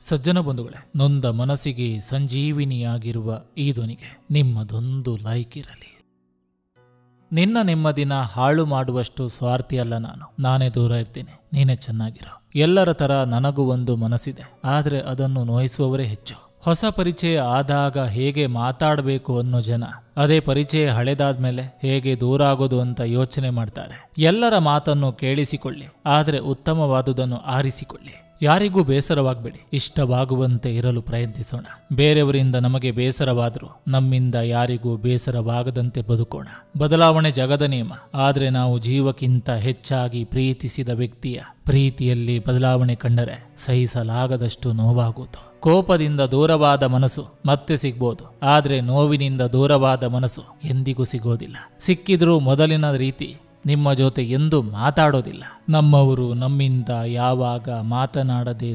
ಸಜ್ಜನ ಬಂಧುಗಳೇ, ನೊಂದ ಮನಸ್ಸಿಗೆ ಸಂಜೀವಿನಿಯಾಗಿರುವ ಈ ಧ್ವನಿಗೆ ನಿಮ್ಮದೊಂದು ಲೈಕ್ ಇರಲಿ. ನಿನ್ನ ನೆಮ್ಮದಿನ ಹಾಳು ಮಾಡುವಷ್ಟು ಸ್ವಾರ್ಥಿಯಲ್ಲ ನಾನು. ನಾನೇ ದೂರ ಇರ್ತೀನಿ, ನೀನೇ ಚೆನ್ನಾಗಿರೋ. ಎಲ್ಲರ ತರ ನನಗೂ ಒಂದು ಮನಸ್ಸಿದೆ, ಆದರೆ ಅದನ್ನು ನೋಯಿಸುವವರೇ ಹೆಚ್ಚು. ಹೊಸ ಪರಿಚಯ ಆದಾಗ ಹೇಗೆ ಮಾತಾಡಬೇಕು ಅನ್ನೋ ಜನ ಅದೇ ಪರಿಚಯ ಹಳೆದಾದ್ಮೇಲೆ ಹೇಗೆ ದೂರ ಆಗೋದು ಅಂತ ಯೋಚನೆ ಮಾಡ್ತಾರೆ. ಎಲ್ಲರ ಮಾತನ್ನು ಕೇಳಿಸಿಕೊಳ್ಳಿ, ಆದರೆ ಉತ್ತಮವಾದುದನ್ನು ಆರಿಸಿಕೊಳ್ಳಿ. ಯಾರಿಗೂ ಬೇಸರವಾಗಬೇಡಿ, ಇಷ್ಟವಾಗುವಂತೆ ಇರಲು ಪ್ರಯತ್ನಿಸೋಣ. ಬೇರೆಯವರಿಂದ ನಮಗೆ ಬೇಸರವಾದರೂ ನಮ್ಮಿಂದ ಯಾರಿಗೂ ಬೇಸರವಾಗದಂತೆ ಬದುಕೋಣ. ಬದಲಾವಣೆ ಜಗದ ನಿಯಮ, ಆದರೆ ನಾವು ಜೀವಕ್ಕಿಂತ ಹೆಚ್ಚಾಗಿ ಪ್ರೀತಿಸಿದ ವ್ಯಕ್ತಿಯ ಪ್ರೀತಿಯಲ್ಲಿ ಬದಲಾವಣೆ ಕಂಡರೆ ಸಹಿಸಲಾಗದಷ್ಟು ನೋವಾಗುವುದು. ಕೋಪದಿಂದ ದೂರವಾದ ಮನಸ್ಸು ಮತ್ತೆ ಸಿಗ್ಬೋದು, ಆದರೆ ನೋವಿನಿಂದ ದೂರವಾದ ಮನಸ್ಸು ಎಂದಿಗೂ ಸಿಗೋದಿಲ್ಲ. ಸಿಕ್ಕಿದ್ರೂ ಮೊದಲಿನ ರೀತಿ ನಿಮ್ಮ ಜೊತೆ ಎಂದೂ ಮಾತಾಡೋದಿಲ್ಲ. ನಮ್ಮವರು ನಮ್ಮಿಂದ ಯಾವಾಗ ಮಾತನಾಡದೆ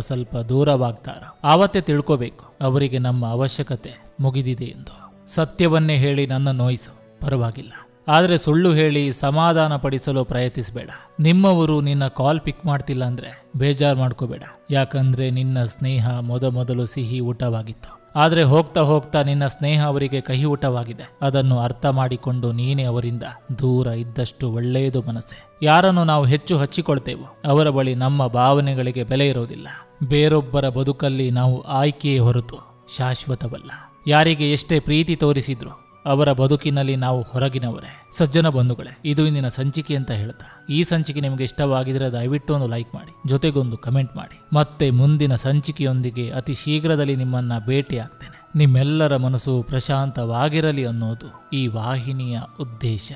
ಸ್ವಲ್ಪ ದೂರವಾಗ್ತಾರೋ ಆವತ್ತೇ ತಿಳ್ಕೋಬೇಕು ಅವರಿಗೆ ನಮ್ಮ ಅವಶ್ಯಕತೆ ಮುಗಿದಿದೆ ಎಂದು. ಸತ್ಯವನ್ನೇ ಹೇಳಿ ನನ್ನ ನೋಯಿಸು, ಪರವಾಗಿಲ್ಲ, ಆದರೆ ಸುಳ್ಳು ಹೇಳಿ ಸಮಾಧಾನ ಪಡಿಸಲು ಪ್ರಯತ್ನಿಸಬೇಡ. ನಿಮ್ಮವರು ನಿನ್ನ ಕಾಲ್ ಪಿಕ್ ಮಾಡ್ತಿಲ್ಲ ಅಂದ್ರೆ ಬೇಜಾರು ಮಾಡ್ಕೋಬೇಡ, ಯಾಕಂದ್ರೆ ನಿನ್ನ ಸ್ನೇಹ ಮೊದಲು ಸಿಹಿ ಊಟವಾಗಿತ್ತು. ಆದರೆ ಹೋಗ್ತಾ ಹೋಗ್ತಾ ನಿನ್ನ ಸ್ನೇಹ ಅವರಿಗೆ ಕಹಿ ಊಟವಾಗಿದೆ. ಅದನ್ನು ಅರ್ಥ ಮಾಡಿಕೊಂಡು ನೀನೇ ಅವರಿಂದ ದೂರ ಇದ್ದಷ್ಟು ಒಳ್ಳೆಯದು ಮನಸ್ಸೆ. ಯಾರನ್ನು ನಾವು ಹೆಚ್ಚು ಹಚ್ಚಿಕೊಳ್ತೇವೋ ಅವರ ಬಳಿ ನಮ್ಮ ಭಾವನೆಗಳಿಗೆ ಬೆಲೆ ಇರೋದಿಲ್ಲ. ಬೇರೊಬ್ಬರ ಬದುಕಲ್ಲಿ ನಾವು ಆಯ್ಕೆಯೇ ಹೊರತು ಶಾಶ್ವತವಲ್ಲ. ಯಾರಿಗೆ ಎಷ್ಟೇ ಪ್ರೀತಿ ತೋರಿಸಿದ್ರು ಅವರ ಬದುಕಿನಲ್ಲಿ ನಾವು ಹೊರಗಿನವರೇ. ಸಜ್ಜನ ಬಂಧುಗಳೇ, ಇದು ಇಂದಿನ ಸಂಚಿಕೆ ಅಂತ ಹೇಳ್ತಾ, ಈ ಸಂಚಿಕೆ ನಿಮಗೆ ಇಷ್ಟವಾಗಿದ್ರೆ ದಯವಿಟ್ಟು ಒಂದು ಲೈಕ್ ಮಾಡಿ, ಜೊತೆಗೊಂದು ಕಮೆಂಟ್ ಮಾಡಿ. ಮತ್ತೆ ಮುಂದಿನ ಸಂಚಿಕೆಯೊಂದಿಗೆ ಅತಿ ಶೀಘ್ರದಲ್ಲಿ ನಿಮ್ಮನ್ನ ಭೇಟಿ ಆಗ್ತೇನೆ. ನಿಮ್ಮೆಲ್ಲರ ಮನಸ್ಸು ಪ್ರಶಾಂತವಾಗಿರಲಿ ಅನ್ನೋದು ಈ ವಾಹಿನಿಯ ಉದ್ದೇಶ.